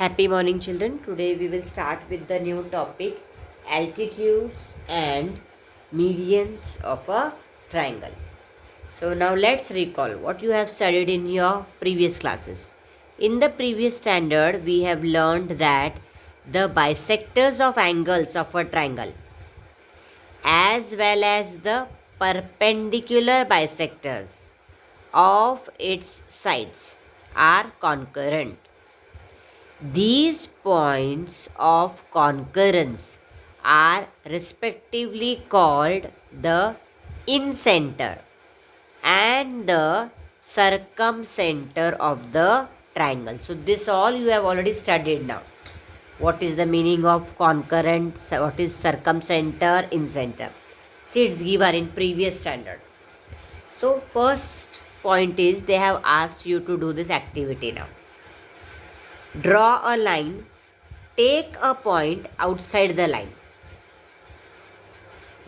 Happy morning, children. Today we will start with the new topic altitudes and medians of a triangle. So, now let's recall what you have studied in your previous classes. In the previous standard, we have learned that the bisectors of angles of a triangle as well as the perpendicular bisectors of its sides are concurrent. These points of concurrence are respectively called the incenter and the circumcenter of the triangle. So this all you have already studied now. What is the meaning of concurrent? What is circumcenter, incenter? See, it's given in previous standard. So first point is they have asked you to do this activity now. Draw a line, take a point outside the line.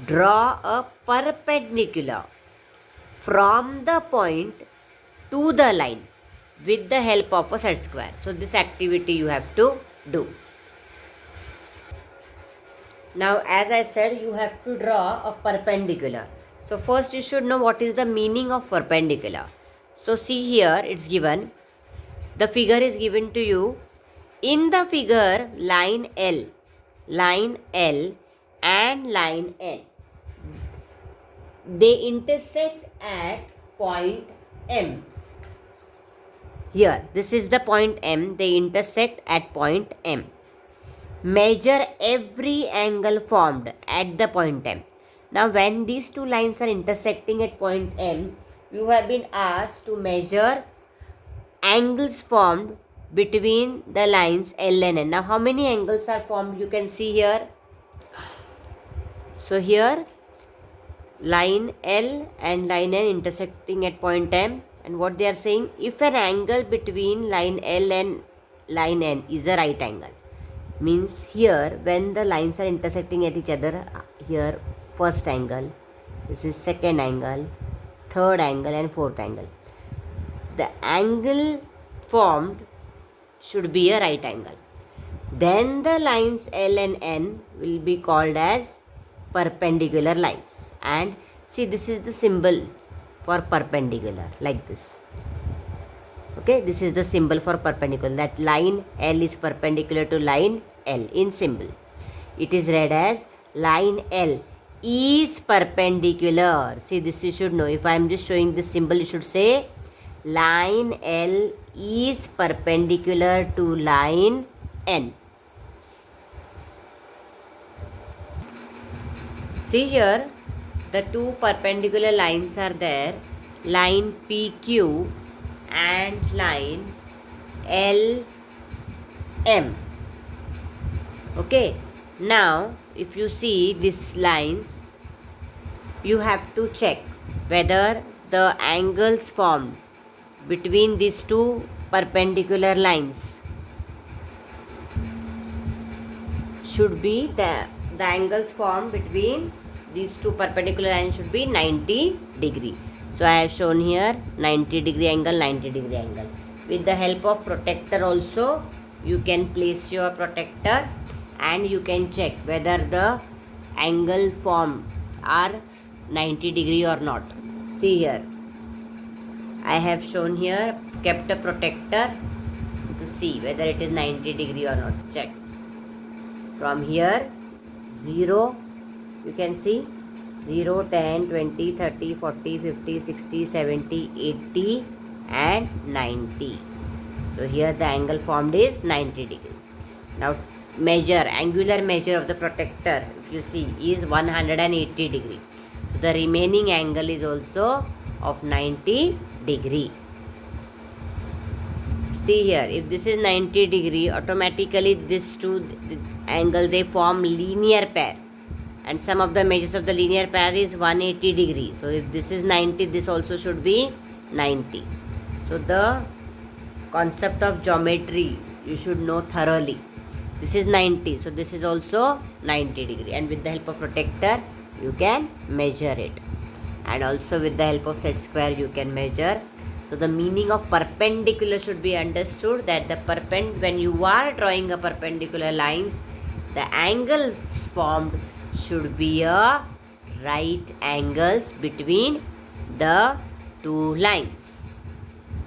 Draw a perpendicular from the point to the line with the help of a set square. So this activity you have to do. Now as I said, you have to draw a perpendicular. So first you should know what is the meaning of perpendicular. So see here, it's given. The figure is given to you. In the figure, line L and line N, they intersect at point M. Here, this is the point M. They intersect at point M. Measure every angle formed at the point M. Now, when these two lines are intersecting at point M, you have been asked to measure angles formed between the lines L and N. Now, how many angles are formed? You can see here. So, here line L and line N intersecting at point M. And what they are saying, if an angle between line L and line N is a right angle, means here when the lines are intersecting at each other, here first angle, this is second angle, third angle and fourth angle. The angle formed should be a right angle. Then the lines L and N will be called as perpendicular lines. And see, this is the symbol for perpendicular, like this. Okay, this is the symbol for perpendicular. That line L is perpendicular to line L in symbol. It is read as line L is perpendicular. See, this you should know. If I am just showing this symbol, you should say line L is perpendicular to line N. See here, the two perpendicular lines are there, line PQ and line LM. Okay, now if you see these lines, you have to check whether the angles formed between these two perpendicular lines should be the angles formed between these two perpendicular lines should be 90 degree. So I have shown here 90 degree angle, 90 degree angle. With the help of protractor also, you can place your protractor and you can check whether the angle formed are 90 degree or not. See here, I have shown here, kept a protractor to see whether it is 90 degree or not. Check. From here, 0, you can see 0, 10, 20, 30, 40, 50, 60, 70, 80 and 90. So here the angle formed is 90 degree. Now measure, angular measure of the protractor, if you see, is 180 degree. So the remaining angle is also of 90 degree. See here, if this is 90 degree, automatically these two angles, they form linear pair. And sum of the measures of the linear pair is 180 degree. So if this is 90, this also should be 90. So the concept of geometry you should know thoroughly. This is 90, so this is also 90 degree. And with the help of protractor, you can measure it. And also with the help of set square, you can measure. So the meaning of perpendicular should be understood, that the when you are drawing a perpendicular lines, the angles formed should be a right angles between the two lines.